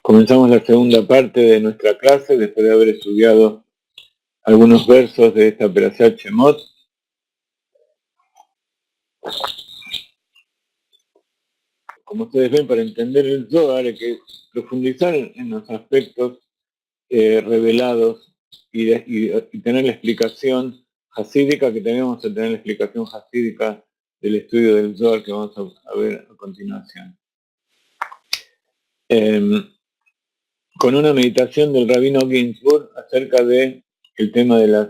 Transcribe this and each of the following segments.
Comenzamos la segunda parte de nuestra clase después de haber estudiado algunos versos de esta Perashat Shemot. Como ustedes ven, para entender el Zohar hay que profundizar en los aspectos revelados y tener la explicación hasídica, que tenemos que tener la explicación hasídica del estudio del Zohar que vamos a ver a continuación. Con una meditación del Rabino Ginsburg acerca de el tema de las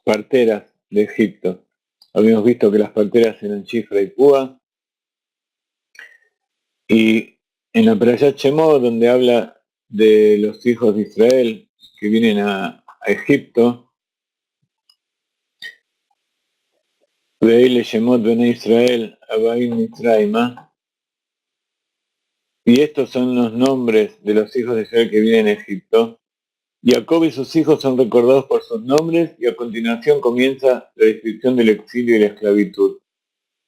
parteras de Egipto. Habíamos visto que las parteras eran Shifra y Púa, y en la Perashat Shemot, donde habla de los hijos de Israel que vienen a Egipto, Veile Shemot Bene Israel Abaim Mitzrayma, y estos son los nombres de los hijos de Israel que vienen a Egipto. Jacob y sus hijos son recordados por sus nombres, y a continuación comienza la descripción del exilio y la esclavitud.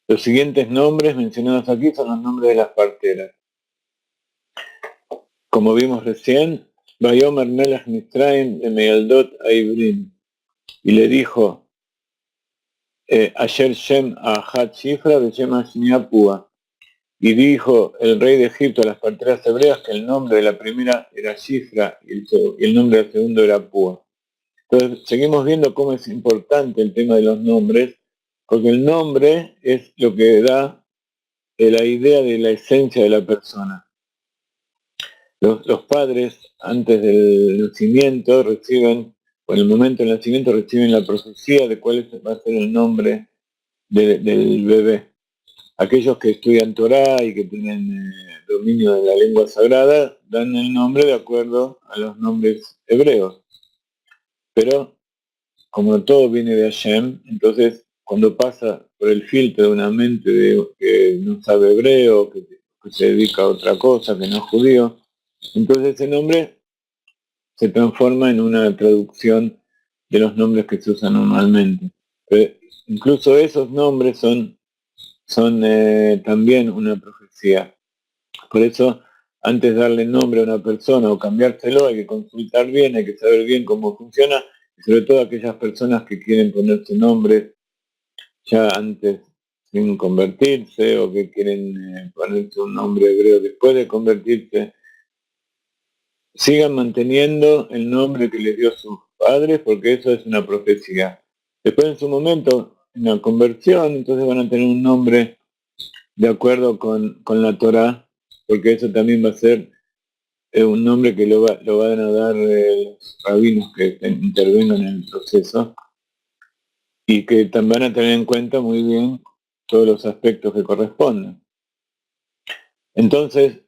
Los siguientes nombres mencionados aquí son los nombres de las parteras. Como vimos recién, Vayomer Melech Mitzrayim de Mealdot Aibrim, y le dijo Asher Shem Ahat Shifra de Shem Ashnia Púa, y dijo el rey de Egipto a las parteras hebreas que el nombre de la primera era Shifra y el nombre del segundo era Púa. Entonces seguimos viendo cómo es importante el tema de los nombres, porque el nombre es lo que da la idea de la esencia de la persona. Los padres, antes del nacimiento, reciben, o en el momento del nacimiento, reciben la profecía de cuál va a ser el nombre del bebé. Aquellos que estudian Torá y que tienen dominio de la lengua sagrada, dan el nombre de acuerdo a los nombres hebreos. Pero, como todo viene de Hashem, entonces, cuando pasa por el filtro de una mente que no sabe hebreo, que se dedica a otra cosa, que no es judío, entonces ese nombre se transforma en una traducción de los nombres que se usan normalmente. Pero incluso esos nombres son también una profecía. Por eso, antes de darle nombre a una persona o cambiárselo, hay que consultar bien, hay que saber bien cómo funciona, y sobre todo aquellas personas que quieren ponerse nombres ya antes sin convertirse, o que quieren ponerse un nombre hebreo después de convertirse, sigan manteniendo el nombre que les dio sus padres, porque eso es una profecía. Después, en su momento, en la conversión, entonces van a tener un nombre de acuerdo con la Torá, porque eso también va a ser un nombre que lo van a dar los rabinos que intervengan en el proceso, y que también van a tener en cuenta muy bien todos los aspectos que corresponden. Entonces,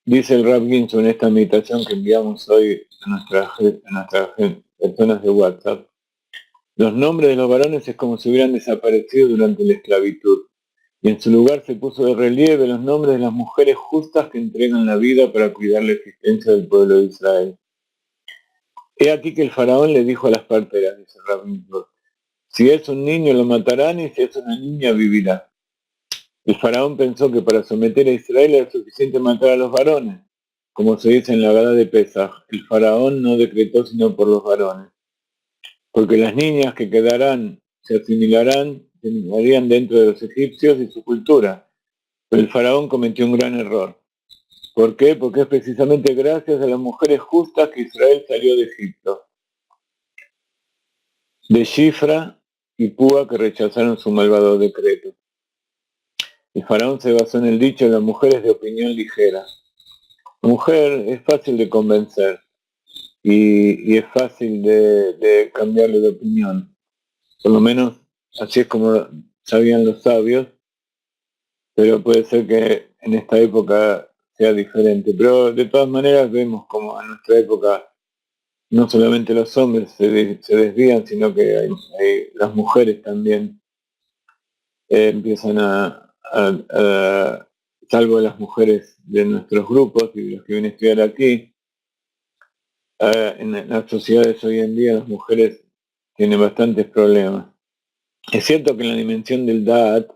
dice el Rab Ginsburg en esta meditación que enviamos hoy a nuestras personas de WhatsApp: los nombres de los varones es como si hubieran desaparecido durante la esclavitud, y en su lugar se puso de relieve los nombres de las mujeres justas que entregan la vida para cuidar la existencia del pueblo de Israel. He aquí que el faraón le dijo a las parteras, dice Rab Ginsburg: si es un niño lo matarán, y si es una niña vivirá. El faraón pensó que para someter a Israel era suficiente matar a los varones. Como se dice en la Gadá de Pesaj, el faraón no decretó sino por los varones, porque las niñas que quedarán se asimilarían dentro de los egipcios y su cultura. Pero el faraón cometió un gran error. ¿Por qué? Porque es precisamente gracias a las mujeres justas que Israel salió de Egipto, de Shifra y Púa, que rechazaron su malvado decreto. El faraón se basó en el dicho de las mujeres de opinión ligera. La mujer es fácil de convencer y es fácil de cambiarle de opinión. Por lo menos así es como sabían los sabios, pero puede ser que en esta época sea diferente. Pero de todas maneras vemos como en nuestra época no solamente los hombres se desvían, sino que las mujeres también empiezan salvo las mujeres de nuestros grupos y los que vienen a estudiar aquí, en las sociedades hoy en día las mujeres tienen bastantes problemas. Es cierto que en la dimensión del Da'at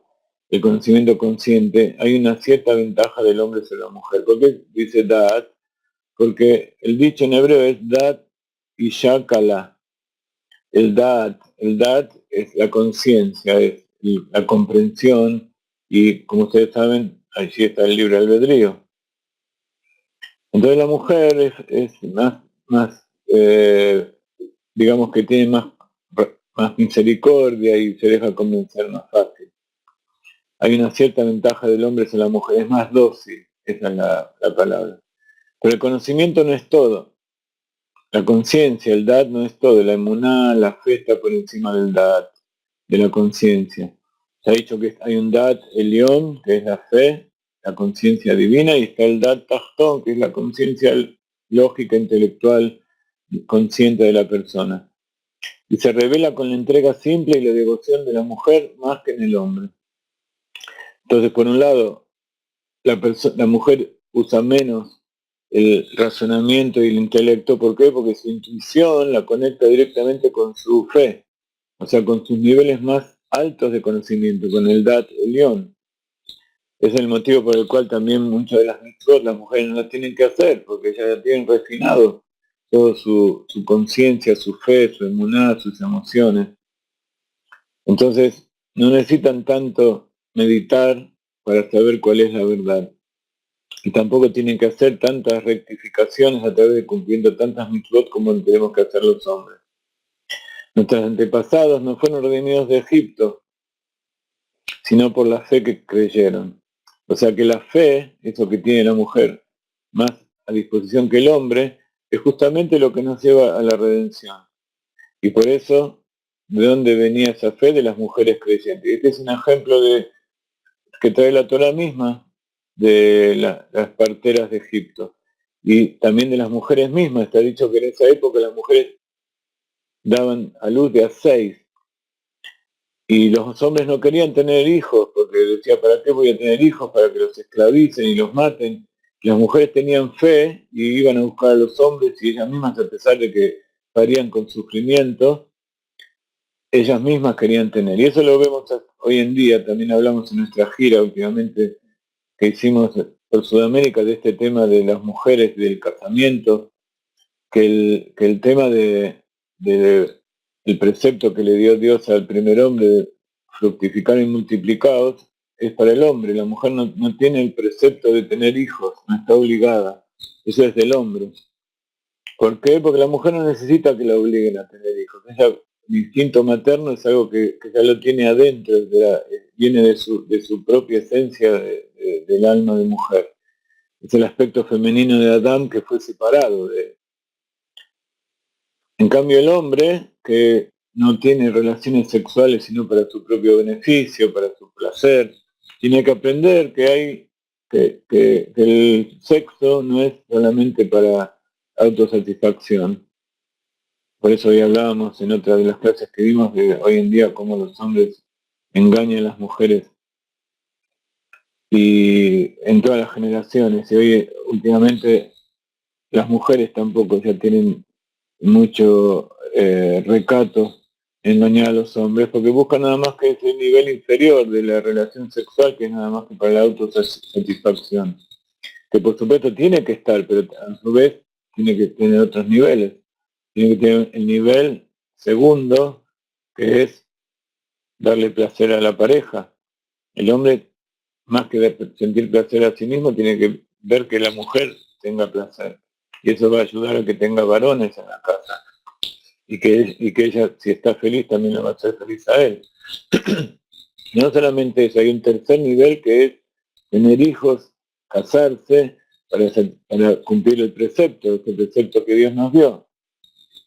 el conocimiento consciente, hay una cierta ventaja del hombre sobre la mujer. ¿Por qué dice dat? Porque el dicho en hebreo es dat y shakala. El dat es la conciencia, es la comprensión, y como ustedes saben, allí está el libre albedrío. Entonces la mujer es más, digamos que tiene más misericordia y se deja convencer más fácil. Hay una cierta ventaja del hombre sobre la mujer, es más dócil, esa es la palabra. Pero el conocimiento no es todo. La conciencia, el dat no es todo. La emuná, la fe está por encima del dat, de la conciencia. Se ha dicho que hay un dat elión, que es la fe, la conciencia divina, y está el dat tachtón, que es la conciencia lógica, intelectual, consciente de la persona. Y se revela con la entrega simple y la devoción de la mujer más que en el hombre. Entonces, por un lado, la mujer usa menos el razonamiento y el intelecto. ¿Por qué? Porque su intuición la conecta directamente con su fe, o sea, con sus niveles más altos de conocimiento, con el Dat Elión. Es el motivo por el cual también muchas de las mitzvot las mujeres no las tienen que hacer, porque ya tienen refinado todo su conciencia, su fe, su emuná, sus emociones. Entonces, no necesitan tanto meditar para saber cuál es la verdad. Y tampoco tienen que hacer tantas rectificaciones a través de cumpliendo tantas mitzvot como tenemos que hacer los hombres. Nuestros antepasados no fueron redimidos de Egipto, sino por la fe que creyeron. O sea que la fe, eso que tiene la mujer más a disposición que el hombre, es justamente lo que nos lleva a la redención. Y por eso, ¿de dónde venía esa fe? De las mujeres creyentes. Este es un ejemplo que trae la Torah misma, de las parteras de Egipto. Y también de las mujeres mismas. Está dicho que en esa época las mujeres daban a luz de a 6. Y los hombres no querían tener hijos, porque decía, ¿para qué voy a tener hijos? Para que los esclavicen y los maten. Y las mujeres tenían fe y iban a buscar a los hombres, y ellas mismas, a pesar de que parían con sufrimiento, ellas mismas querían tener. Y eso lo vemos hoy en día. También hablamos en nuestra gira últimamente que hicimos por Sudamérica de este tema de las mujeres, del casamiento, que el tema el precepto que le dio Dios al primer hombre de fructificar y multiplicados es para el hombre. La mujer no tiene el precepto de tener hijos, no está obligada. Eso es del hombre. ¿Por qué? Porque la mujer no necesita que la obliguen a tener hijos. El instinto materno es algo que ya lo tiene adentro, viene de su propia esencia del alma de mujer. Es el aspecto femenino de Adán que fue separado de. En cambio el hombre, que no tiene relaciones sexuales sino para su propio beneficio, para su placer, tiene que aprender que el sexo no es solamente para autosatisfacción. Por eso hoy hablábamos en otra de las clases que vimos de hoy en día cómo los hombres engañan a las mujeres y en todas las generaciones. Y hoy últimamente las mujeres tampoco ya tienen mucho recato en engañar a los hombres, porque buscan nada más que ese nivel inferior de la relación sexual, que es nada más que para la autosatisfacción, que por supuesto tiene que estar, pero a su vez tiene que tener otros niveles. Tiene que tener el nivel segundo, que es darle placer a la pareja. El hombre, más que sentir placer a sí mismo, tiene que ver que la mujer tenga placer. Y eso va a ayudar a que tenga varones en la casa. Y que ella, si está feliz, también lo va a hacer feliz a él. No solamente eso, hay un tercer nivel que es tener hijos, casarse, para cumplir el precepto, este precepto que Dios nos dio,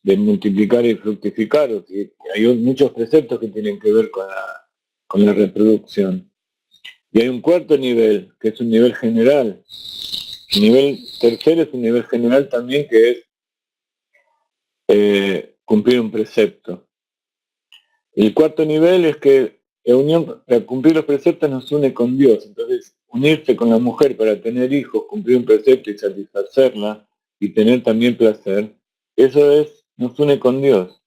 de multiplicar y fructificar. Y hay muchos preceptos que tienen que ver con la reproducción. Y hay un cuarto nivel, que es un nivel general. El nivel tercero es un nivel general también, que es cumplir un precepto. El cuarto nivel es que la unión, para cumplir los preceptos nos une con Dios. Entonces, unirse con la mujer para tener hijos, cumplir un precepto y satisfacerla, y tener también placer, eso nos une con Dios.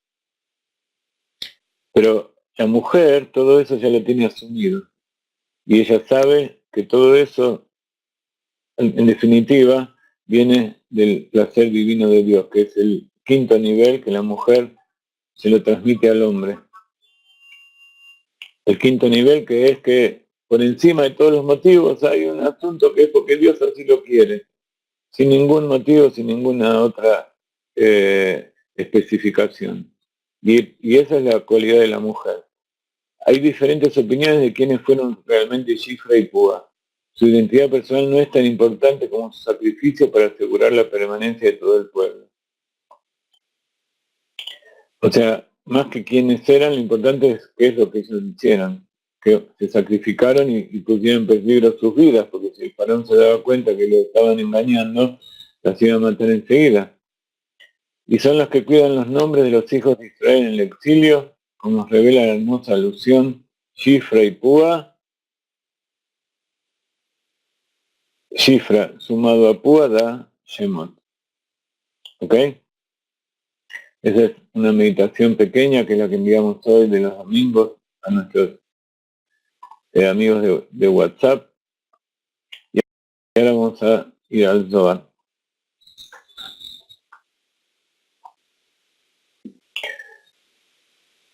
Pero la mujer todo eso ya lo tiene asumido. Y ella sabe que todo eso, en definitiva, viene del placer divino de Dios, que es el quinto nivel que la mujer se lo transmite al hombre. El quinto nivel, que es que por encima de todos los motivos hay un asunto que es porque Dios así lo quiere, sin ningún motivo, sin ninguna otra especificación. Y esa es la cualidad de la mujer. Hay diferentes opiniones de quiénes fueron realmente Shifra y Púa. Su identidad personal no es tan importante como su sacrificio para asegurar la permanencia de todo el pueblo. O sea, más que quiénes eran, lo importante es qué es lo que ellos hicieron, que se sacrificaron y pusieron en peligro sus vidas, porque si el faraón se daba cuenta que lo estaban engañando, las iban a matar enseguida. Y son los que cuidan los nombres de los hijos de Israel en el exilio, como nos revela la hermosa alusión, Shifra y Púa. Shifra sumado a Púa da Shemot. ¿Ok? Esa es una meditación pequeña que es la que enviamos hoy de los domingos a nuestros amigos de WhatsApp. Y ahora vamos a ir al Zohar.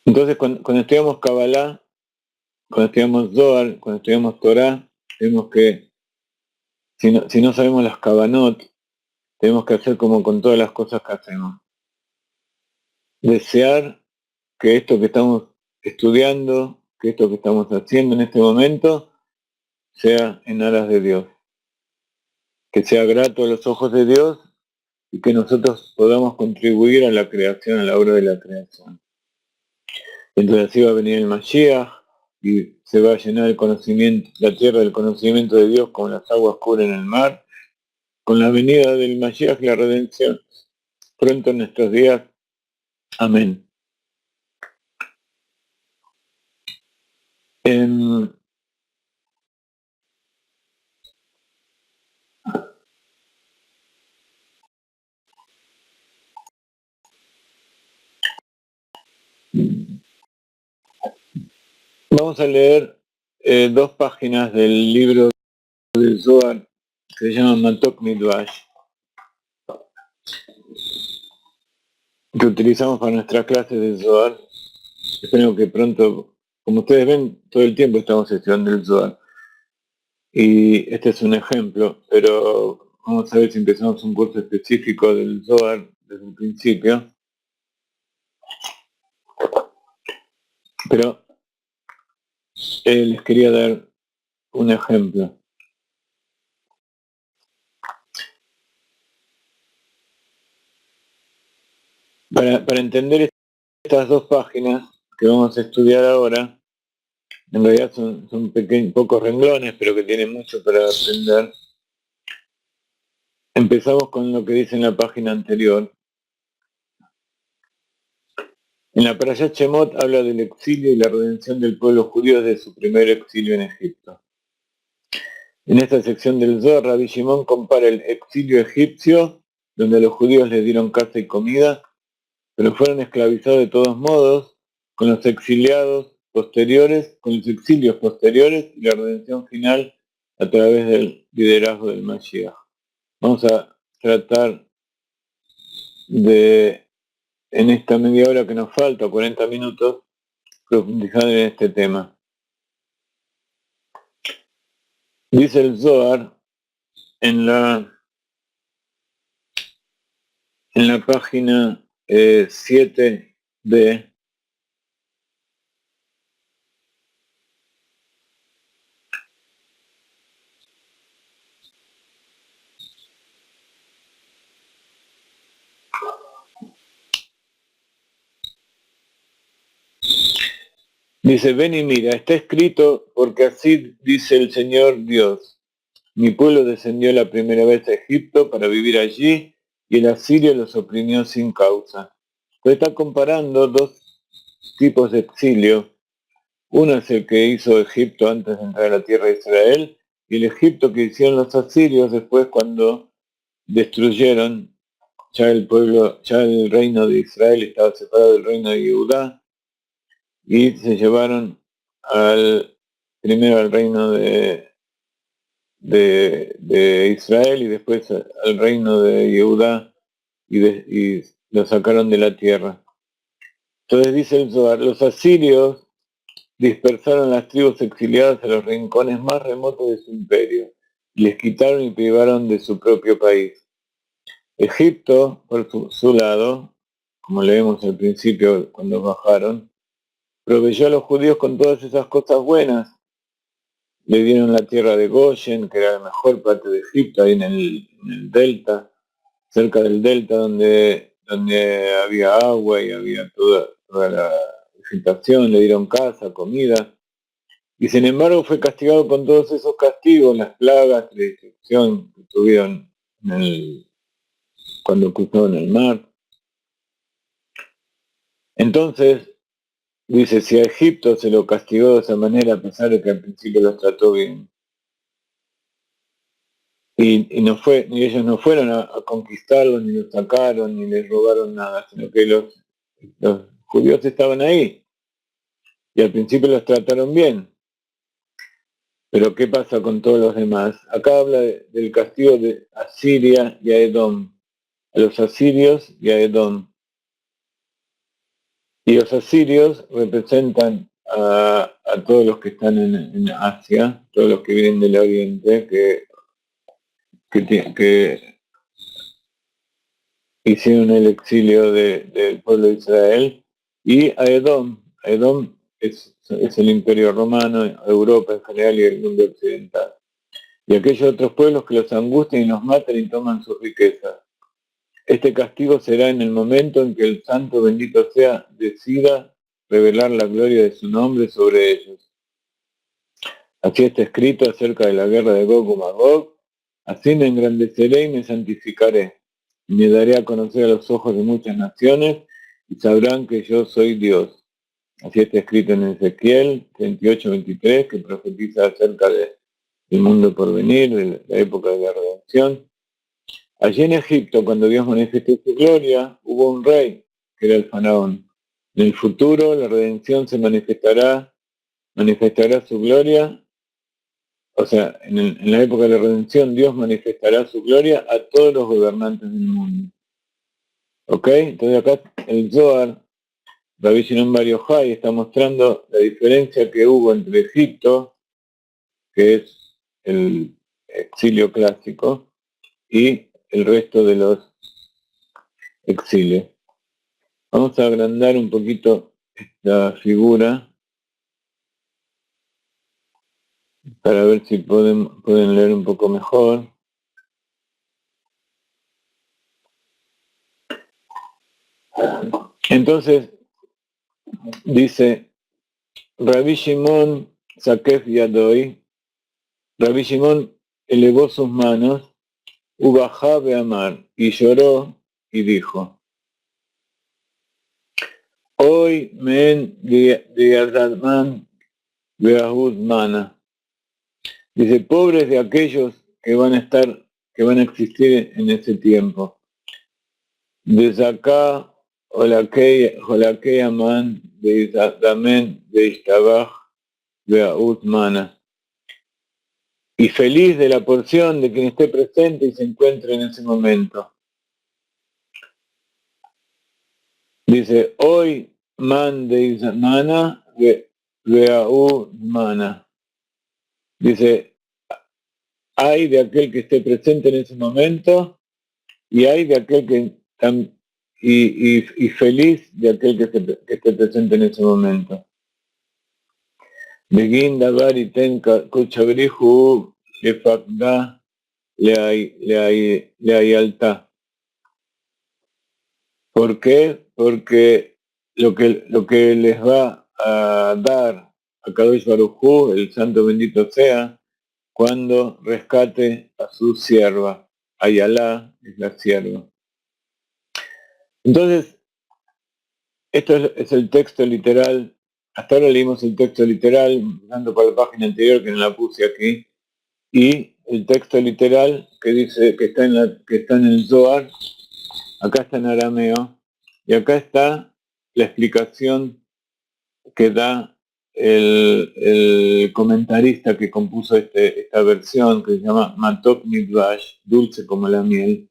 Entonces, cuando estudiamos Kabbalah, cuando estudiamos Zohar, cuando estudiamos Torah, vemos que si no sabemos las Kabanot, tenemos que hacer como con todas las cosas que hacemos. Desear que esto que estamos estudiando, que esto que estamos haciendo en este momento, sea en aras de Dios. Que sea grato a los ojos de Dios y que nosotros podamos contribuir a la creación, a la obra de la creación. Entonces así va a venir el Mashiach y se va a llenar el conocimiento, la tierra del conocimiento de Dios como las aguas cubren el mar. Con la venida del Mashiach y la redención pronto en nuestros días. Amén. Vamos a leer 2 páginas del libro del Zohar que se llama Matok Midrash, que utilizamos para nuestras clases de Zohar. Espero que pronto, como ustedes ven, todo el tiempo estamos estudiando el Zohar. Y este es un ejemplo, pero vamos a ver si empezamos un curso específico del Zohar desde el principio. Pero les quería dar un ejemplo. Para entender estas 2 páginas que vamos a estudiar ahora, en realidad son pocos renglones, pero que tienen mucho para aprender. Empezamos con lo que dice en la página anterior. En la Parashat Shemot habla del exilio y la redención del pueblo judío desde su primer exilio en Egipto. En esta sección del Zohar, Rabbi Shimon compara el exilio egipcio, donde a los judíos les dieron casa y comida, pero fueron esclavizados de todos modos, con los exilios posteriores y la redención final a través del liderazgo del Mashiach. Vamos a tratar de, en esta media hora que nos falta, 40 minutos, profundizar en este tema. Dice el Zohar en la página 7b, dice: ven y mira, está escrito, porque así dice el Señor Dios. Mi pueblo descendió la primera vez a Egipto para vivir allí, y el asirio los oprimió sin causa. Entonces está comparando 2 tipos de exilio. Uno es el que hizo Egipto antes de entrar a la tierra de Israel, y el Egipto que hicieron los asirios después cuando destruyeron ya el reino de Israel estaba separado del reino de Judá, y se llevaron al primero al reino de Israel y después al reino de Yehudá y lo sacaron de la tierra. Entonces dice el Zohar, los asirios dispersaron las tribus exiliadas a los rincones más remotos de su imperio y les quitaron y privaron de su propio país. Egipto, por su lado, como leemos al principio cuando bajaron, proveyó a los judíos con todas esas cosas buenas. Le dieron la tierra de Goshen, que era la mejor parte de Egipto, ahí en el delta, cerca del delta donde había agua y había toda la vegetación, le dieron casa, comida. Y sin embargo fue castigado con todos esos castigos, las plagas, la destrucción que tuvieron cuando cruzaron el mar. Entonces, dice, si a Egipto se lo castigó de esa manera, a pesar de que al principio los trató bien, y ellos no fueron a conquistarlos, ni los sacaron, ni les robaron nada, sino que los judíos estaban ahí, y al principio los trataron bien. Pero ¿qué pasa con todos los demás? Acá habla del castigo de Asiria y a Edom, a los asirios y a Edom. Y los asirios representan a todos los que están en Asia, todos los que vienen del Oriente, que hicieron el exilio del pueblo de Israel, y a Edom. Edom es el imperio romano, Europa en general y el mundo occidental. Y aquellos otros pueblos que los angustian y los matan y toman sus riquezas. Este castigo será en el momento en que el santo bendito sea decida revelar la gloria de su nombre sobre ellos. Así está escrito acerca de la guerra de Gog y Magog. Así me engrandeceré y me santificaré. Y me daré a conocer a los ojos de muchas naciones y sabrán que yo soy Dios. Así está escrito en Ezequiel 38:23, que profetiza acerca del mundo por venir, de la época de la redención. Allí en Egipto, cuando Dios manifestó su gloria, hubo un rey, que era el faraón. En el futuro, la redención se manifestará su gloria, o sea, en la época de la redención, Dios manifestará su gloria a todos los gobernantes del mundo. ¿Ok? Entonces acá el Zohar, Rabbi Shimon Bar Yochai, está mostrando la diferencia que hubo entre Egipto, que es el exilio clásico, y el resto de los exilios. Vamos a agrandar un poquito esta figura para ver si pueden leer un poco mejor. Entonces, dice, Rabbi Shimon Sakef Yadoy, Rabbi Shimon elevó sus manos, Ubajá Beamar, y lloró y dijo, hoy men de Adadman Beahud Mana. Dice, pobres de aquellos que van a existir en ese tiempo. Desde acá, Jolakei Aman, de Damen, de Ishtabaj, Beahud Mana. Y feliz de la porción de quien esté presente y se encuentre en ese momento. Dice, hoy man de Mana, Beahud Mana. Dice, hay de aquel que esté presente en ese momento y hay de aquel que y feliz de aquel que esté presente en ese momento. Begin davar y ten kuchabrihu lefakda le ayalta. ¿Por qué? Porque lo que les va a dar a Kadosh Baruj Hu, el santo bendito sea, cuando rescate a su sierva. Ayalá es la sierva. Entonces, esto es el texto literal. Hasta ahora leímos el texto literal, empezando por la página anterior que no la puse aquí, y el texto literal que dice que está en el Zohar, acá está en arameo, y acá está la explicación que da el comentarista que compuso esta versión, que se llama Matok Midvash, dulce como la miel,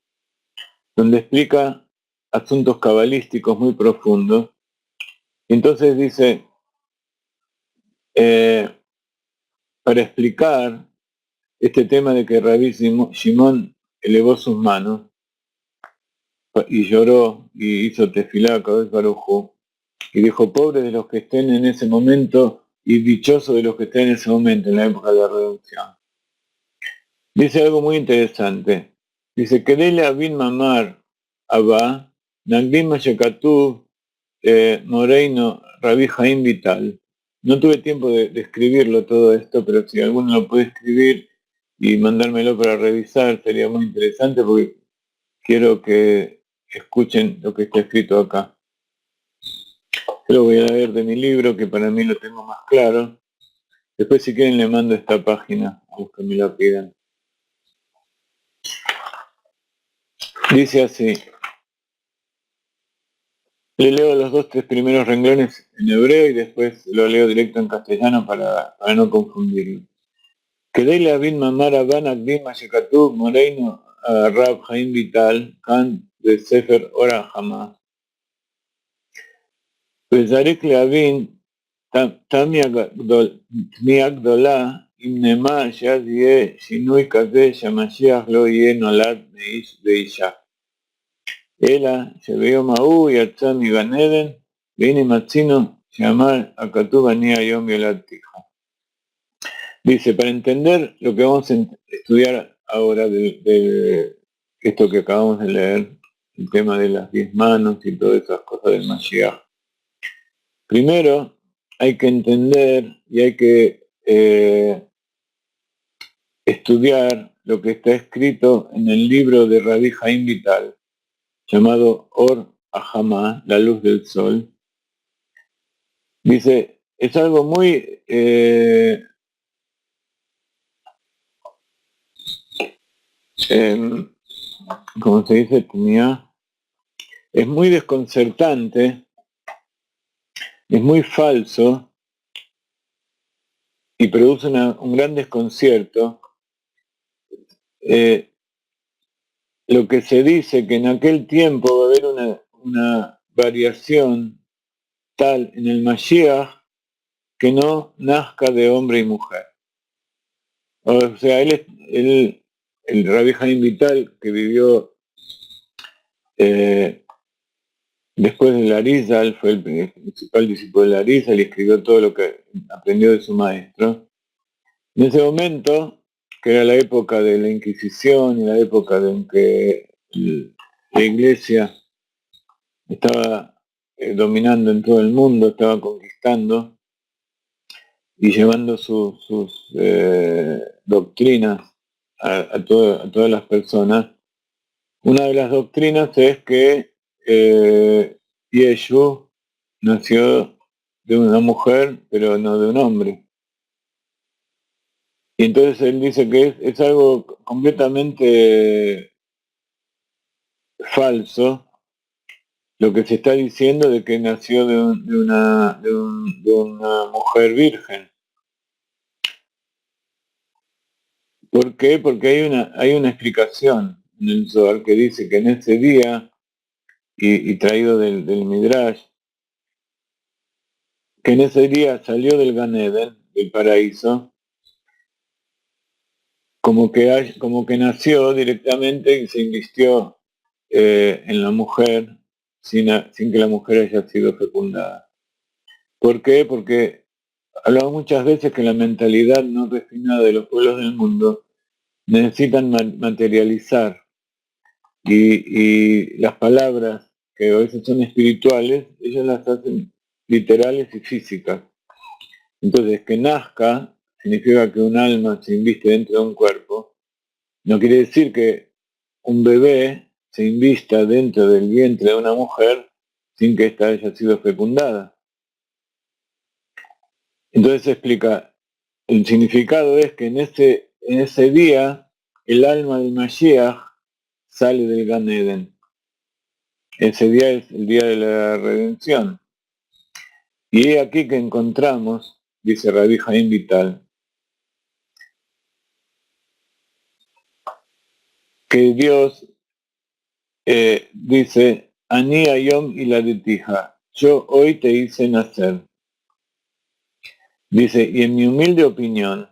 donde explica asuntos cabalísticos muy profundos. Entonces dice, para explicar este tema de que Rabbi Shimon elevó sus manos y lloró y hizo tefilá a Kadosh Baruj Hu, y dijo, pobre de los que estén en ese momento y dichoso de los que estén en ese momento, en la época de la redención. Dice algo muy interesante. Dice, Kedele Abin Mamar Abba, Nagdim Mashekatu, Moreino, Rabbi Jaim Vital. No tuve tiempo de escribirlo todo esto, pero si alguno lo puede escribir y mandármelo para revisar, sería muy interesante porque quiero que escuchen lo que está escrito acá. Yo lo voy a leer de mi libro, que para mí lo tengo más claro. Después, si quieren, le mando esta página a los que me la pidan. Dice así. Le leo los 3 primeros renglones en hebreo y después lo leo directo en castellano para no confundirlo. Kedei Leavin Mamar Aban Agdim Ashekatub Moreino Rab Jaim Vital Kan de Sefer Ora Hamas. Zarek Leavin Tamia Gdola Im Nema Shaz Yeh Shinui Kazeh Shamashiach Lo Yeh Nolad Meish Beisha. Ela שביום ההוא יצא מגן עדן, והנה מצינו שאמר הכתוב אני היום ילדתיך. Dice, para entender lo que vamos a estudiar ahora de esto que acabamos de leer, el tema de las 10 manos y todas esas cosas del Mashiach. Primero, hay que entender y hay que estudiar lo que está escrito en el libro de Rabbi Jaim Vital, llamado Or Ahama, la luz del sol. Dice, es algo muy como se dice, es muy desconcertante, es muy falso y produce un gran desconcierto. Lo que se dice que en aquel tiempo va a haber una variación tal en el Mashiach que no nazca de hombre y mujer. O sea, el Rabbi Jaim Vital, que vivió después del Arizal, fue el principal discípulo del Arizal y escribió todo lo que aprendió de su maestro. En ese momento, que era la época de la Inquisición y la época en que la Iglesia estaba dominando en todo el mundo, estaba conquistando y llevando sus doctrinas a todas las personas. Una de las doctrinas es que Yeshu nació de una mujer, pero no de un hombre. Y entonces él dice que es algo completamente falso lo que se está diciendo de que nació de una mujer virgen. ¿Por qué? Porque hay una explicación en el Zohar que dice que en ese día, y traído del Midrash, que en ese día salió del Gan Eden, del paraíso, como que nació directamente y se invistió en la mujer sin que la mujer haya sido fecundada. ¿Por qué? Porque hablamos muchas veces que la mentalidad no refinada de los pueblos del mundo necesitan materializar y las palabras que a veces son espirituales, ellos las hacen literales y físicas. Entonces, que nazca significa que un alma se inviste dentro de un cuerpo. No quiere decir que un bebé se invista dentro del vientre de una mujer sin que ésta haya sido fecundada. Entonces se explica, el significado es que en ese día el alma del Mashiach sale del Gan Eden. Ese día es el día de la redención. Y es aquí que encontramos dice Rabbi Haim Vital, que Dios dice, Ani Ayom Iladetija, yo hoy te hice nacer. Dice, y en mi humilde opinión,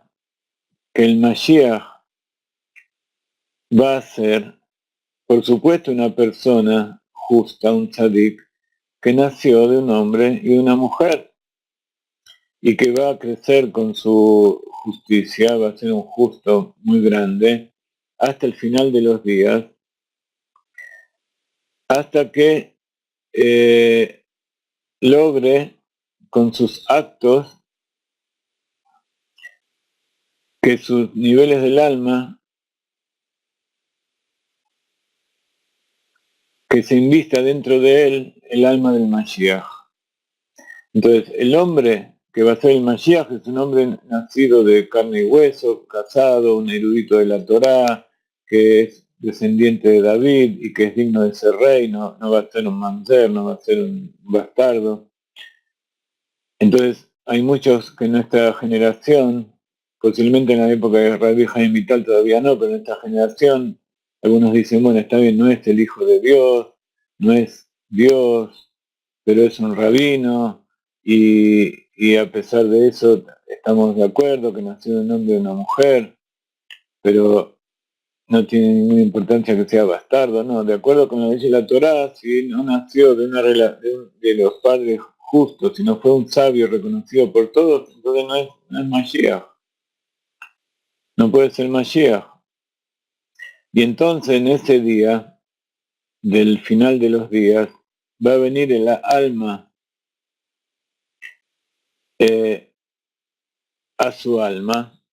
que el Mashiach va a ser, por supuesto, una persona justa, un tzadik, que nació de un hombre y de una mujer, y que va a crecer con su justicia, va a ser un justo muy grande, hasta el final de los días, hasta que logre con sus actos que sus niveles del alma, que se invista dentro de él el alma del Mashiach. Entonces, el hombre que va a ser el Mashiach es un hombre nacido de carne y hueso, casado, un erudito de la Torá, que es descendiente de David y que es digno de ser rey, no va a ser un mamzer, no va a ser un bastardo. Entonces, hay muchos que en nuestra generación, posiblemente en la época de Rabbi Haim Vital todavía no, pero en esta generación, algunos dicen, bueno, está bien, no es el Hijo de Dios, no es Dios, pero es un rabino, y a pesar de eso estamos de acuerdo que nació de un hombre y una mujer, pero no tiene ninguna importancia que sea bastardo, no, de acuerdo con la ley de la Torá, si no nació de una de los padres justos, si no fue un sabio reconocido por todos, entonces no es Mashiach, no puede ser Mashiach. Y entonces en ese día, del final de los días, va a venir el alma a su alma,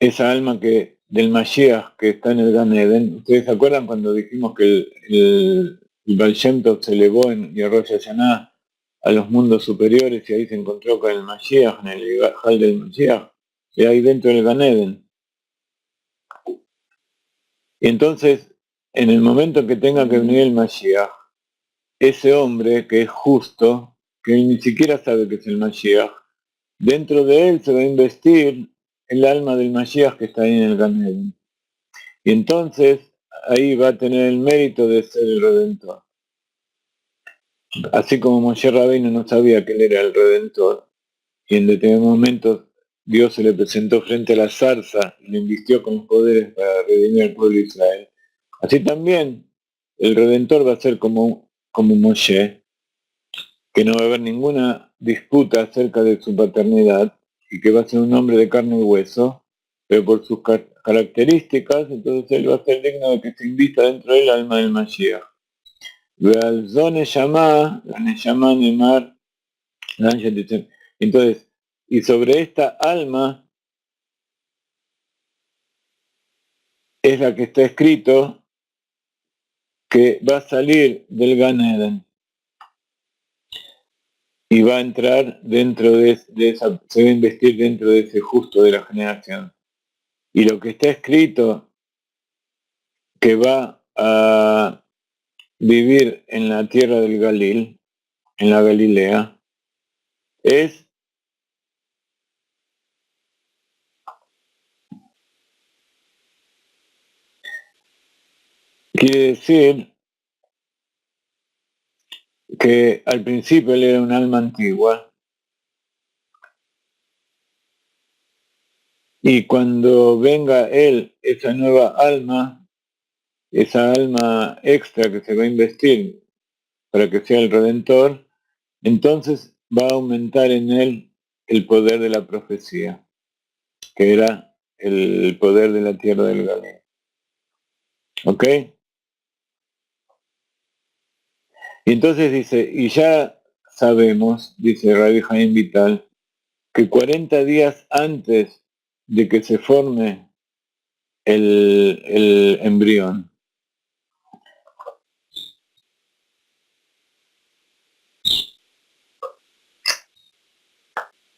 esa alma que del Mashiach que está en el Gan Eden. ¿Ustedes se acuerdan cuando dijimos que el Baal Shem Tov se elevó en Rosh Hashanah a los mundos superiores y ahí se encontró con el Mashiach, en el Hal del Mashiach, y ahí dentro del Gan Eden? Y entonces, en el momento que tenga que venir el Mashiach, ese hombre que es justo, que ni siquiera sabe que es el Mashiach, dentro de él se va a investir el alma del Mashiach que está ahí en el Gan Eden. Y entonces ahí va a tener el mérito de ser el Redentor. Así como Moshe Rabbeinu no sabía que él era el Redentor, y en determinados momentos Dios se le presentó frente a la zarza y le invistió con los poderes para redimir al pueblo de Israel. Así también el Redentor va a ser como Moshe, que no va a haber ninguna disputa acerca de su paternidad, y que va a ser un hombre de carne y hueso, pero por sus características, entonces él va a ser digno de que se invista dentro del alma del Mashiach. Entonces, y sobre esta alma es la que está escrito que va a salir del Gan Eden y va a entrar dentro de esa, se va a investir dentro de ese justo de la generación. Y lo que está escrito que va a vivir en la tierra del Galil, en la Galilea, quiere decir que al principio él era un alma antigua, y cuando venga él, esa nueva alma, esa alma extra que se va a investir para que sea el Redentor, entonces va a aumentar en él el poder de la profecía, que era el poder de la tierra del Galileo. ¿Ok? Y entonces dice, y ya sabemos, dice Rabbi Haim Vital, que 40 días antes de que se forme el embrión,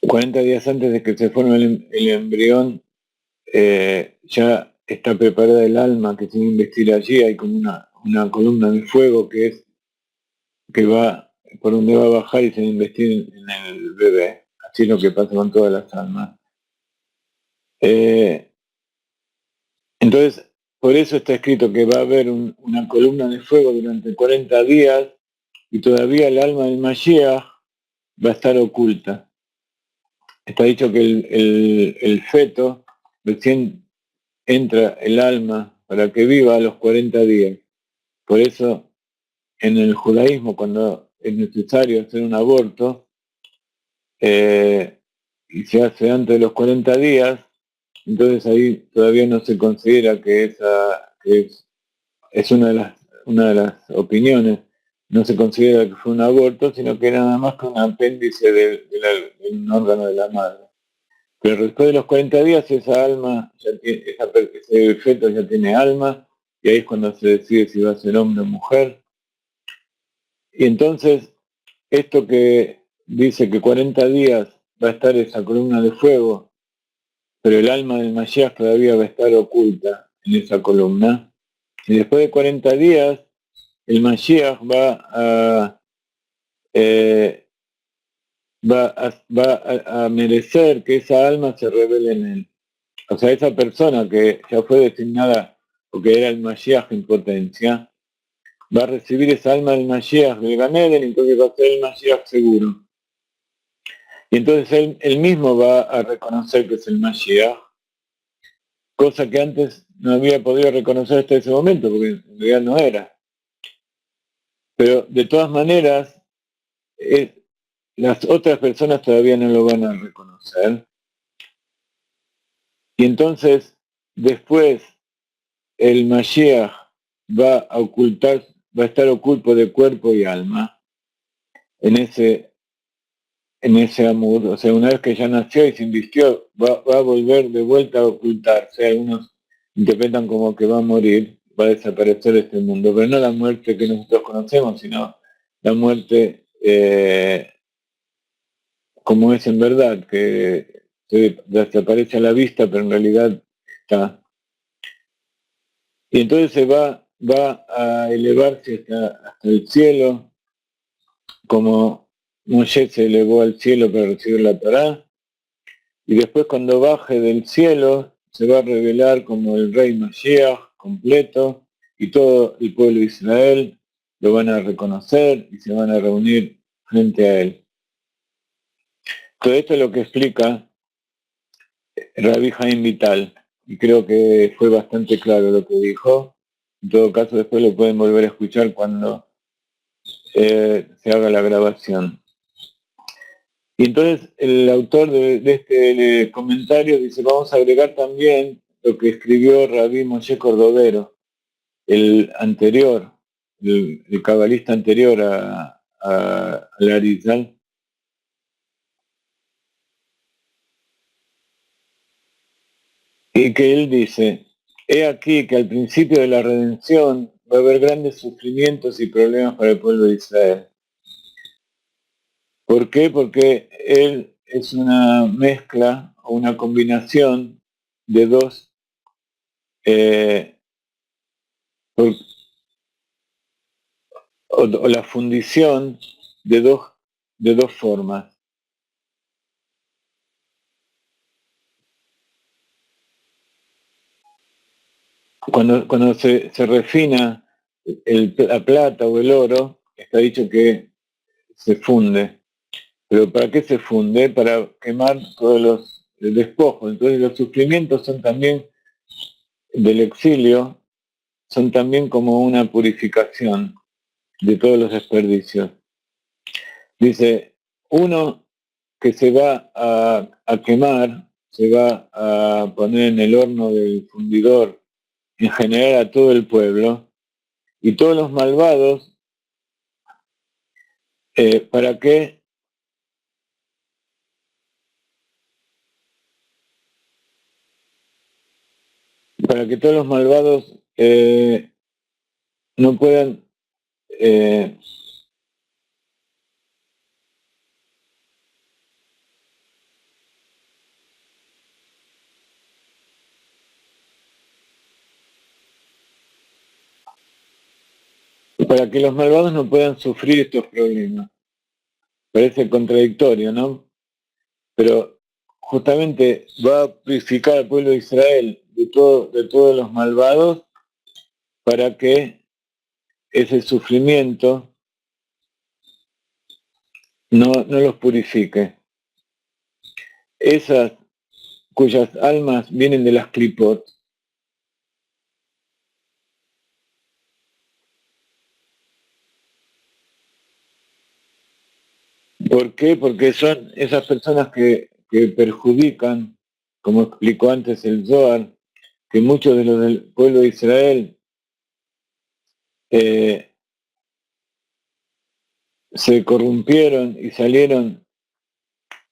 40 días antes de que se forme el embrión, ya está preparada el alma que tiene que investir allí. Hay como una columna de fuego que va por donde va a bajar y se va a investir en el bebé. así es lo que pasa con todas las almas. Entonces, por eso está escrito que va a haber una columna de fuego durante 40 días y todavía el alma del Mashiach va a estar oculta. Está dicho que el feto recién entra el alma para que viva a los 40 días. Por eso, en el judaísmo, cuando es necesario hacer un aborto, y se hace antes de los 40 días, entonces ahí todavía no se considera que es una de las opiniones, no se considera que fue un aborto, sino que era nada más que un apéndice de un órgano de la madre. Pero después de los 40 días esa alma, ese feto ya tiene alma, y ahí es cuando se decide si va a ser hombre o mujer. Y entonces, esto que dice que 40 días va a estar esa columna de fuego, pero el alma del Mashiach todavía va a estar oculta en esa columna. Y después de 40 días, el Mashiach va a merecer que esa alma se revele en él. O sea, esa persona que ya fue designada o que era el Mashiach en potencia, va a recibir esa alma del Mashiach del Gan Eden, entonces va a ser el Mashiach seguro. Y entonces él mismo va a reconocer que es el Mashiach, cosa que antes no había podido reconocer hasta ese momento, porque en realidad no era. Pero de todas maneras, las otras personas todavía no lo van a reconocer. Y entonces, después, el Mashiach va a estar oculto de cuerpo y alma en ese amor. O sea, una vez que ya nació y se invistió, va a volver de vuelta a ocultarse. Algunos interpretan como que va a morir, va a desaparecer de este mundo, pero no la muerte que nosotros conocemos, sino la muerte como es en verdad, que desaparece a la vista, pero en realidad está. Y entonces va a elevarse hasta el cielo, como Moshe se elevó al cielo para recibir la Torá, y después cuando baje del cielo se va a revelar como el rey Mashiach completo, y todo el pueblo de Israel lo van a reconocer y se van a reunir frente a él. Todo esto es lo que explica Rabbi Haim Vital, y creo que fue bastante claro lo que dijo. En todo caso, después lo pueden volver a escuchar cuando se haga la grabación. Y entonces el autor de este comentario dice, vamos a agregar también lo que escribió Rabí Moshe Cordovero, el anterior, el cabalista anterior a Arizal, y que él dice, he aquí que al principio de la redención va a haber grandes sufrimientos y problemas para el pueblo de Israel. ¿Por qué? Porque él es una mezcla o una combinación de dos, o la fundición de dos formas. Cuando se refina la plata o el oro, está dicho que se funde. Pero ¿para qué se funde? Para quemar todos los despojos. Entonces los sufrimientos son también del exilio, son también como una purificación de todos los desperdicios. Dice, uno que se va a quemar, se va a poner en el horno del fundidor, en general a todo el pueblo, y todos los malvados, ¿para qué? Para que todos los malvados no puedan para que los malvados no puedan sufrir estos problemas. Parece contradictorio, ¿no? pero justamente va a purificar al pueblo de Israel de todos los malvados para que ese sufrimiento no los purifique. Esas cuyas almas vienen de las clipot, ¿por qué? Porque son esas personas que perjudican, como explicó antes el Zohar, que muchos de los del pueblo de Israel se corrompieron y salieron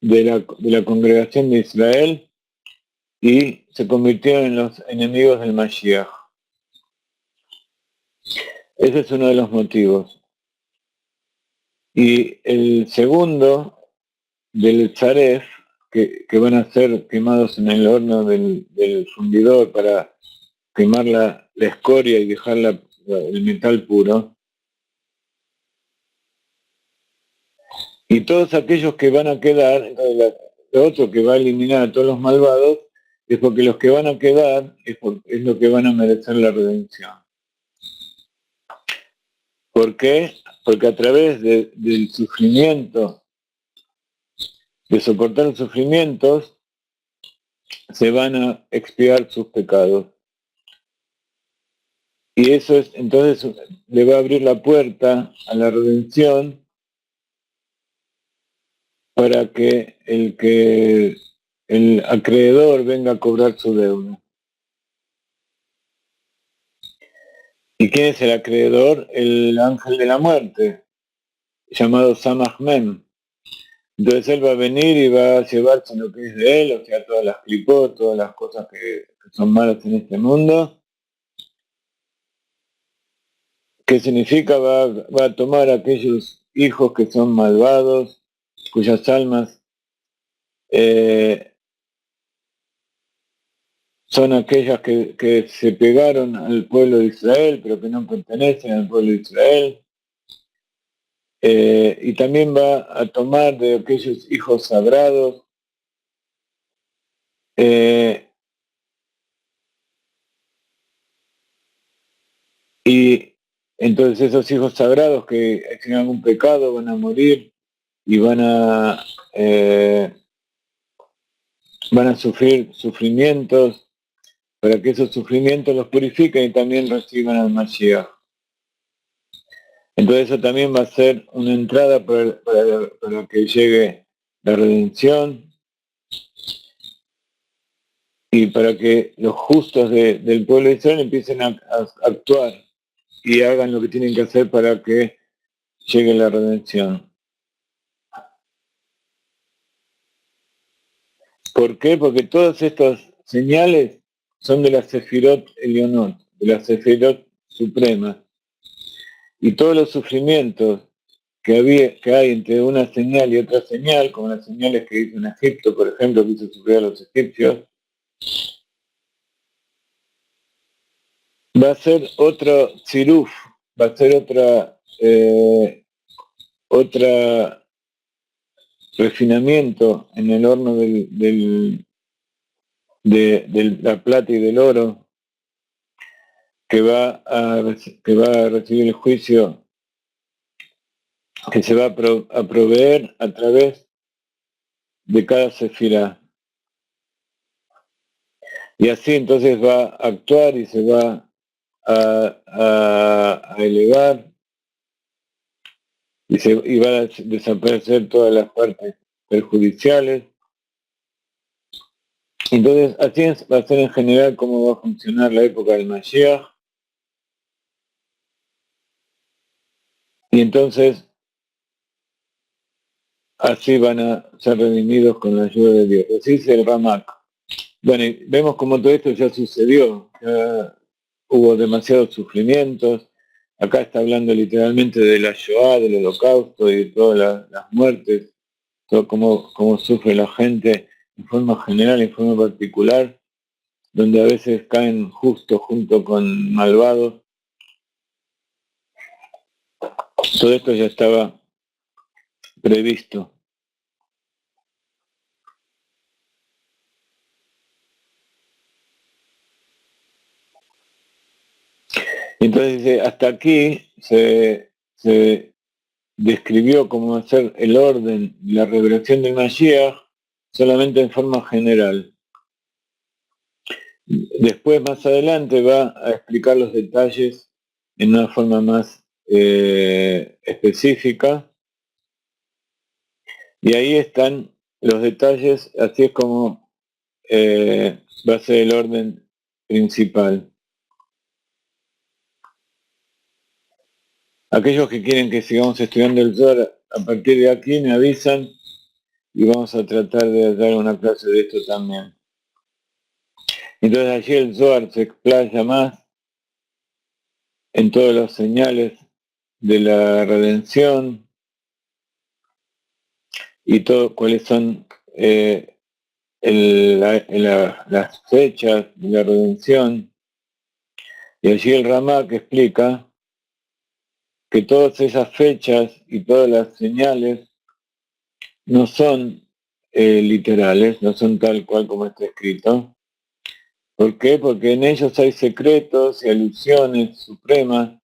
de la congregación de Israel y se convirtieron en los enemigos del Mashiach. Ese es uno de los motivos. Y el segundo, del Tzaref, que van a ser quemados en el horno del fundidor para quemar la escoria y dejar el metal puro. Y todos aquellos que van a quedar, lo otro que va a eliminar a todos los malvados, es porque los que van a quedar es lo que van a merecer la redención. ¿Por qué? Porque a través del sufrimiento, de soportar los sufrimientos, se van a expiar sus pecados. Y eso es, entonces le va a abrir la puerta a la redención para que el acreedor venga a cobrar su deuda. ¿Y quién es el acreedor? El ángel de la muerte, llamado Samach Mem. Entonces él va a venir y va a llevarse lo que es de él, o sea, todas las clipot, todas las cosas que son malas en este mundo. ¿Qué significa? Va a tomar a aquellos hijos que son malvados, cuyas almas son aquellas que se pegaron al pueblo de Israel, pero que no pertenecen al pueblo de Israel. Y también va a tomar de aquellos hijos sagrados, y entonces esos hijos sagrados que tienen algún pecado van a morir y van a sufrir sufrimientos para que esos sufrimientos los purifiquen y también reciban al Mashiach. Entonces eso también va a ser una entrada para que llegue la redención y para que los justos del pueblo de Israel empiecen a actuar y hagan lo que tienen que hacer para que llegue la redención. ¿Por qué? Porque todas estas señales son de la Sefirot Elionot, de la Sefirot Suprema. Y todos los sufrimientos que hay entre una señal y otra señal, como las señales que hizo en Egipto, por ejemplo, que hizo sufrir a los egipcios, va a ser otro tziruf, va a ser otra refinamiento en el horno de la plata y del oro, que va a recibir el juicio que se va a proveer a través de cada sefirá. Y así entonces va a actuar y se va a elevar y va a desaparecer todas las partes perjudiciales. Entonces, así va a ser en general cómo va a funcionar la época del Mashiach. Y entonces, así van a ser redimidos con la ayuda de Dios. Así es el Ramak. Bueno, y vemos como todo esto ya sucedió. Ya hubo demasiados sufrimientos. Acá está hablando literalmente de la Shoah, del Holocausto y de todas las muertes, todo cómo sufre la gente en forma general y en forma particular, donde a veces caen justo junto con malvados. Todo esto ya estaba previsto. Entonces dice, hasta aquí se describió cómo hacer el orden, la revelación del Mashiach, solamente en forma general. Después, más adelante, va a explicar los detalles en una forma más específica. Y ahí están los detalles, así es como va a ser el orden principal. Aquellos que quieren que sigamos estudiando el Zohar, a partir de aquí me avisan y vamos a tratar de dar una clase de esto también. Entonces allí el Zohar se explaya más en todas las señales de la redención y todo cuáles son las fechas de la redención. Y allí el Ramak explica que todas esas fechas y todas las señales no son literales, no son tal cual como está escrito. ¿Por qué? Porque en ellos hay secretos y alusiones supremas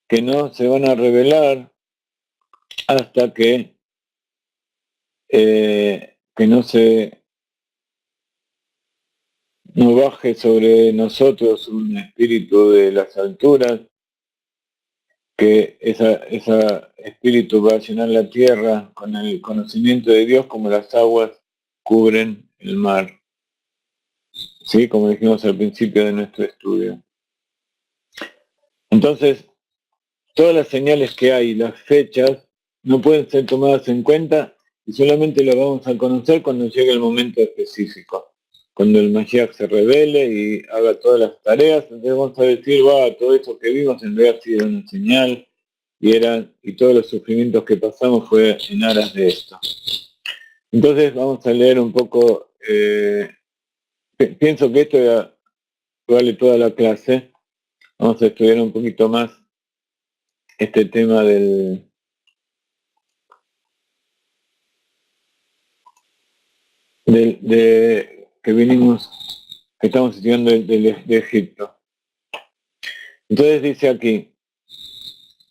que no se van a revelar hasta que no baje sobre nosotros un espíritu de las alturas, que ese espíritu va a llenar la tierra con el conocimiento de Dios como las aguas cubren el mar. ¿Sí? Como dijimos al principio de nuestro estudio. Entonces, todas las señales que hay, las fechas, no pueden ser tomadas en cuenta y solamente las vamos a conocer cuando llegue el momento específico. Cuando el Mashiach se revele y haga todas las tareas, entonces vamos a decir, todo eso que vimos en realidad ha sido una señal y todos los sufrimientos que pasamos fue en aras de esto. Entonces vamos a leer un poco, pienso que esto ya vale toda la clase, vamos a estudiar un poquito más este tema que estamos estudiando de Egipto. Entonces dice aquí,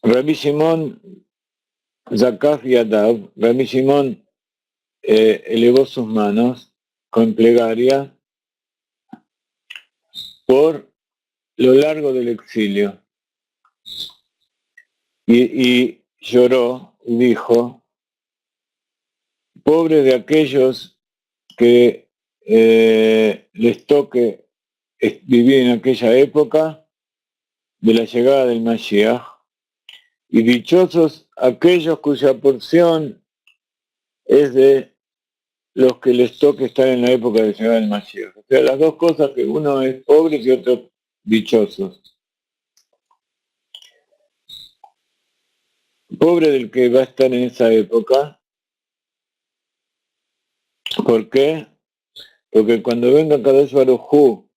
Rabbi Shimon Zakaf Yadav, Rabbi Shimon elevó sus manos con plegaria por lo largo del exilio y lloró y dijo, pobre de aquellos que les toque vivir en aquella época de la llegada del Mashiach, y dichosos aquellos cuya porción es de los que les toque estar en la época de llegada del Mashiach. O sea, las dos cosas, que uno es pobre y otro dichosos. Pobre del que va a estar en esa época. ¿Por qué? Porque cuando venga Kadosh Baruj Hu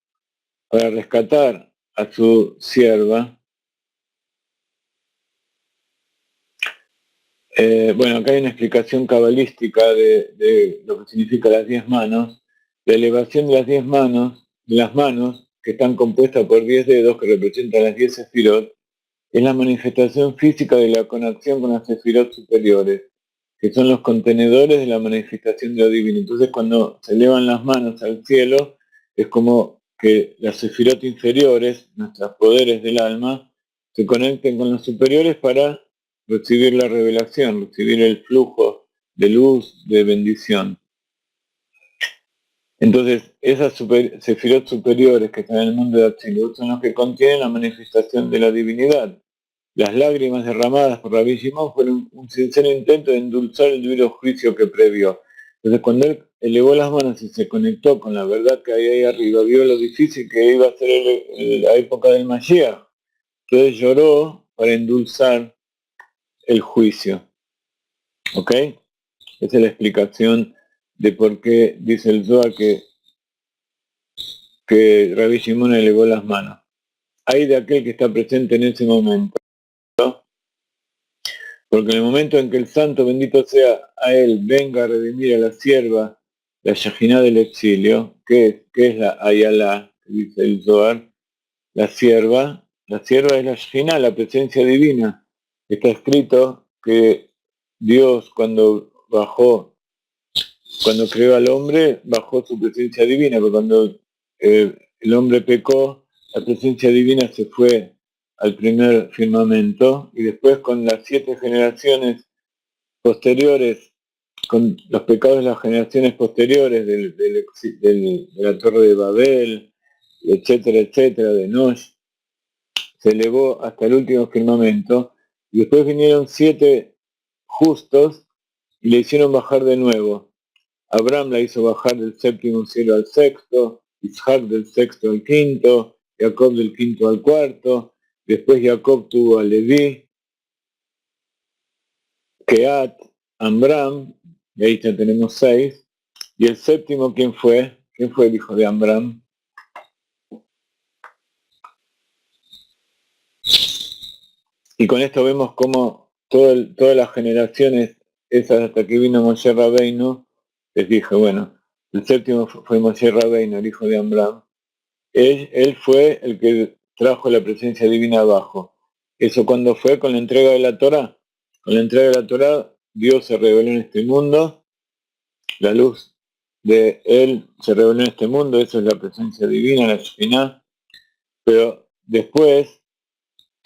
para rescatar a su sierva, acá hay una explicación cabalística de lo que significa las 10 manos. La elevación de las 10 manos, las manos, que están compuestas por 10 dedos que representan las 10 sefirot, es la manifestación física de la conexión con las sefirot superiores, que son los contenedores de la manifestación de lo divino. Entonces, cuando se elevan las manos al cielo, es como que las sefirot inferiores, nuestros poderes del alma, se conecten con los superiores para recibir la revelación, recibir el flujo de luz, de bendición. Entonces, esas sefirot superiores que están en el mundo de Atzilut son los que contienen la manifestación de la divinidad. Las lágrimas derramadas por Rabbi Shimon fueron un sincero intento de endulzar el duro juicio que previó. Entonces, cuando él elevó las manos y se conectó con la verdad que hay ahí arriba, vio lo difícil que iba a ser la época del Mashiach. Entonces lloró para endulzar el juicio. ¿Ok? Esa es la explicación de por qué dice el Zohar que Rabbi Shimon elevó las manos. Hay de aquel que está presente en ese momento. Porque en el momento en que el santo bendito sea a él venga a redimir a la sierva, la Yajiná del exilio, que es la Ayala, que dice el Zohar, la sierva, La sierva es la Shekhinah, la presencia divina. Está escrito que Dios cuando creó al hombre, bajó su presencia divina, pero cuando el hombre pecó, la presencia divina se fue al primer firmamento y después con las 7 generaciones posteriores, con los pecados de las generaciones posteriores de la Torre de Babel, etcétera, etcétera, de Nosh, se elevó hasta el último firmamento, y después vinieron 7 justos y le hicieron bajar de nuevo. Abraham la hizo bajar del 7º cielo al 6º, Isaac del 6º al 5º, Jacob del 5º al 4º, después Jacob tuvo a Leví, Keat, Amram, y ahí ya tenemos 6, y el 7º, ¿quién fue? ¿Quién fue el hijo de Amram? Y con esto vemos cómo todas las generaciones, esas hasta que vino Moshe Rabbeinu, les dije, bueno, el 7º fue Moshe Rabbeinu, el hijo de Amram. Él fue el que trajo la presencia divina abajo. ¿Eso cuando fue? Con la entrega de la Torá. Con la entrega de la Torá, Dios se reveló en este mundo, la luz de Él se reveló en este mundo, eso es la presencia divina, la Shekhinah. Pero después,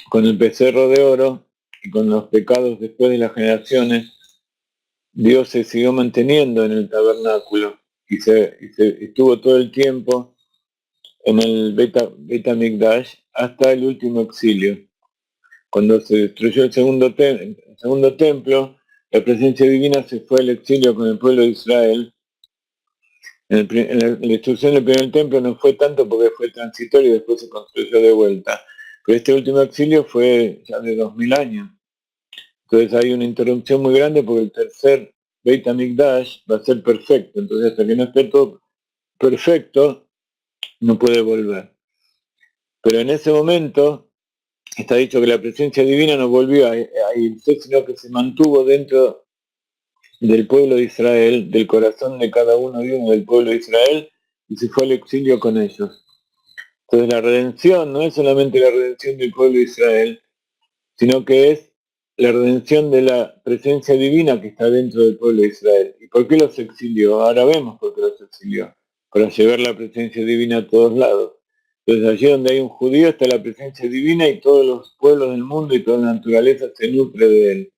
con el becerro de oro y con los pecados después de las generaciones, Dios se siguió manteniendo en el tabernáculo y estuvo todo el tiempo en el Beit HaMikdash hasta el último exilio. Cuando se destruyó el segundo templo, la presencia divina se fue al exilio con el pueblo de Israel. En la destrucción del primer templo no fue tanto porque fue transitorio y después se construyó de vuelta. Pero este último exilio fue ya de 2000 años. Entonces hay una interrupción muy grande porque el tercer Beit HaMikdash va a ser perfecto. Entonces hasta que no esté todo perfecto, no puede volver. Pero en ese momento está dicho que la presencia divina no volvió a irse, sino que se mantuvo dentro del pueblo de Israel, del corazón de cada uno y uno del pueblo de Israel, y se fue al exilio con ellos. Entonces la redención no es solamente la redención del pueblo de Israel, sino que es la redención de la presencia divina que está dentro del pueblo de Israel. ¿Y por qué los exilió? Ahora vemos por qué los exilió. Para llevar la presencia divina a todos lados. Entonces allí donde hay un judío está la presencia divina y todos los pueblos del mundo y toda la naturaleza se nutre de él.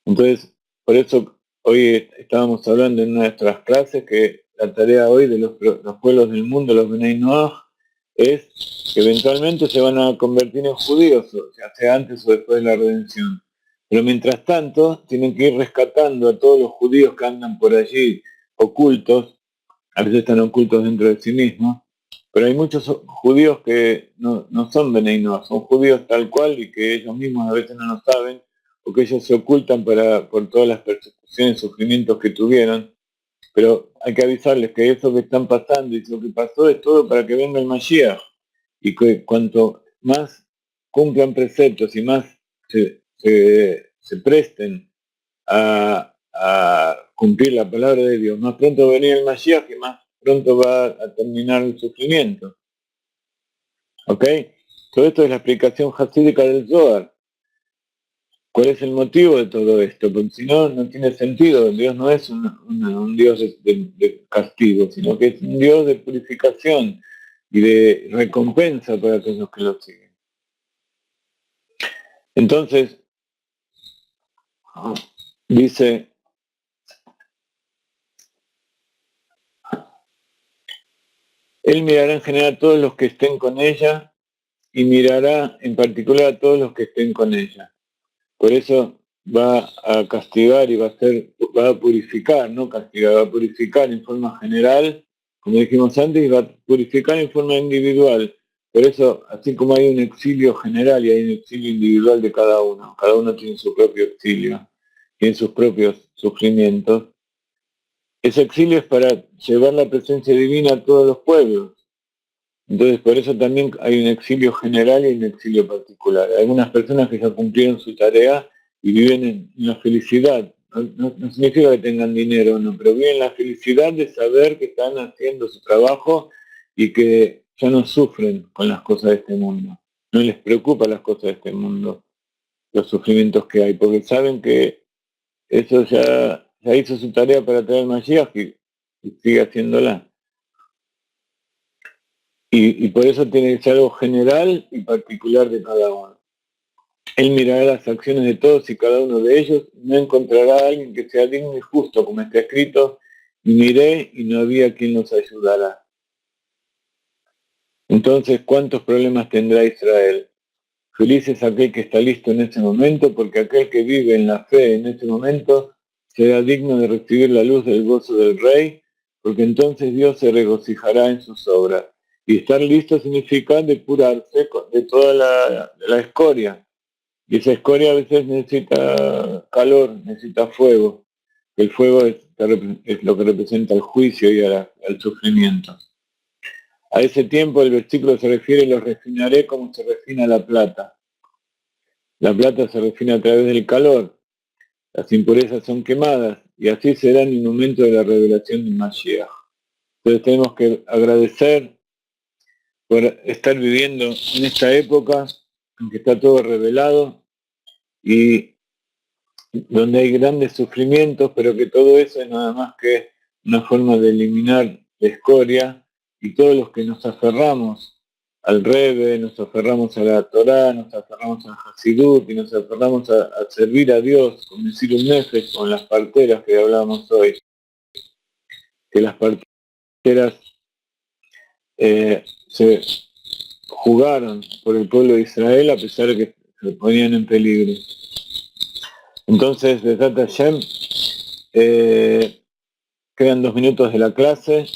Entonces, por eso hoy estábamos hablando en una de nuestras clases que la tarea hoy de los pueblos del mundo, los Bnei Noach, es que eventualmente se van a convertir en judíos, ya sea antes o después de la redención. Pero mientras tanto, tienen que ir rescatando a todos los judíos que andan por allí ocultos, a veces están ocultos dentro de sí mismos, pero hay muchos judíos que no son Bnei Noach, son judíos tal cual y que ellos mismos a veces no lo saben, o que ellos se ocultan por todas las persecuciones, sufrimientos que tuvieron, pero hay que avisarles que eso que están pasando y lo que pasó es todo para que venga el Mashiach, y que cuanto más cumplan preceptos y más se presten a cumplir la palabra de Dios, más pronto va a venir el Mashiach y más pronto va a terminar el sufrimiento. ¿Ok? Todo esto es la explicación hasídica del Zohar. ¿Cuál es el motivo de todo esto? Porque si no, no tiene sentido. Dios no es un Dios de castigo, sino que es un Dios de purificación y de recompensa para aquellos que lo siguen. Entonces, dice, Él mirará en general a todos los que estén con ella y mirará en particular a todos los que estén con ella. Por eso va a castigar y va a purificar, no castigar, va a purificar en forma general, como dijimos antes, y va a purificar en forma individual. Por eso, así como hay un exilio general y hay un exilio individual de cada uno tiene su propio exilio, tiene sus propios sufrimientos. Ese exilio es para llevar la presencia divina a todos los pueblos. Entonces, por eso también hay un exilio general y un exilio particular. Hay algunas personas que ya cumplieron su tarea y viven en la felicidad. No significa que tengan dinero, no, pero viven la felicidad de saber que están haciendo su trabajo y que ya no sufren con las cosas de este mundo. no les preocupa las cosas de este mundo, los sufrimientos que hay, porque saben que eso ya hizo su tarea para traer el Mashiach y sigue haciéndola. Y por eso tiene que ser algo general y particular de cada uno. Él mirará las acciones de todos y cada uno de ellos, no encontrará a alguien que sea digno y justo, como está escrito, y miré y no había quien nos ayudara. Entonces, ¿cuántos problemas tendrá Israel? Feliz es aquel que está listo en ese momento, porque aquel que vive en la fe en ese momento será digno de recibir la luz del gozo del Rey, porque entonces Dios se regocijará en sus obras. Y estar listo significa depurarse de toda la escoria. Y esa escoria a veces necesita calor, necesita fuego. El fuego es lo que representa el juicio y el sufrimiento. A ese tiempo el versículo se refiere: los refinaré como se refina la plata. La plata se refina a través del calor, las impurezas son quemadas, y así será en el momento de la revelación del Mashiach. Entonces tenemos que agradecer por estar viviendo en esta época en que está todo revelado y donde hay grandes sufrimientos, pero que todo eso es nada más que una forma de eliminar la escoria, y todos los que nos aferramos al Rebbe, nos aferramos a la Torá, nos aferramos al Hasidut y nos aferramos a servir a Dios con el Sirul Nefesh, con las parteras que hablábamos hoy, que las parteras se jugaron por el pueblo de Israel a pesar de que se ponían en peligro. Entonces, Besat Hashem, quedan 2 minutos de la clase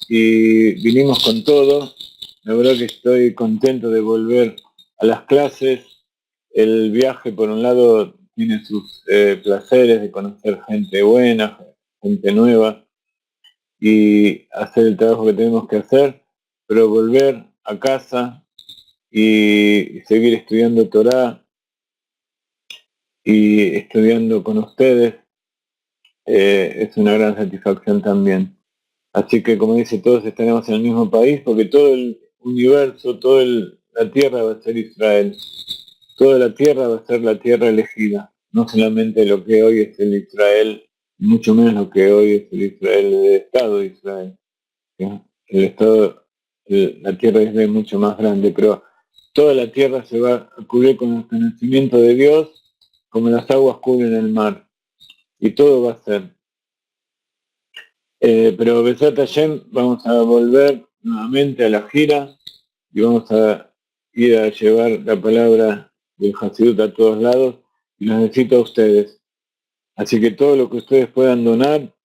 y vinimos con todo. La verdad que estoy contento de volver a las clases. El viaje, por un lado, tiene sus placeres de conocer gente buena, gente nueva y hacer el trabajo que tenemos que hacer, pero volver a casa y seguir estudiando Torá y estudiando con ustedes es una gran satisfacción también. Así que, como dice, todos estaremos en el mismo país, porque todo el universo, la tierra va a ser Israel. Toda la tierra va a ser la tierra elegida, no solamente lo que hoy es el Israel, mucho menos lo que hoy es el Israel del Estado de Israel. El Estado, la tierra es mucho más grande, pero toda la tierra se va a cubrir con el conocimiento de Dios, como las aguas cubren el mar, y todo va a ser. Pero Besat Hashem, vamos a volver nuevamente a la gira y vamos a ir a llevar la palabra del Hasidut a todos lados, y los necesito a ustedes. Así que todo lo que ustedes puedan donar,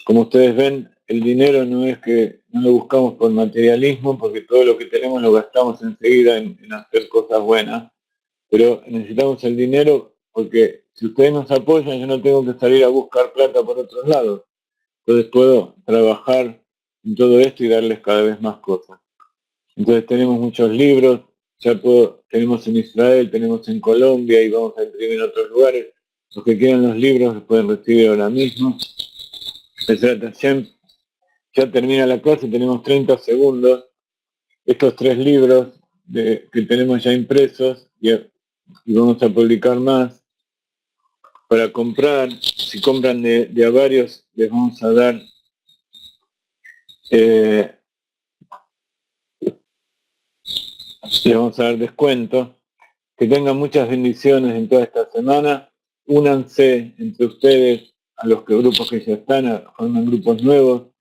como ustedes ven, el dinero no es que no lo buscamos por materialismo, porque todo lo que tenemos lo gastamos enseguida en hacer cosas buenas, pero necesitamos el dinero porque si ustedes nos apoyan, yo no tengo que salir a buscar plata por otros lados. Entonces puedo trabajar en todo esto y darles cada vez más cosas. Entonces tenemos muchos libros, tenemos en Israel, tenemos en Colombia y vamos a imprimir en otros lugares. Los que quieran los libros los pueden recibir ahora mismo. Ya termina la clase, tenemos 30 segundos. Estos 3 libros que tenemos ya impresos y vamos a publicar más. Para comprar, si compran de a varios, les vamos a dar descuento. Que tengan muchas bendiciones en toda esta semana. Únanse entre ustedes a los grupos que ya están, forman grupos nuevos.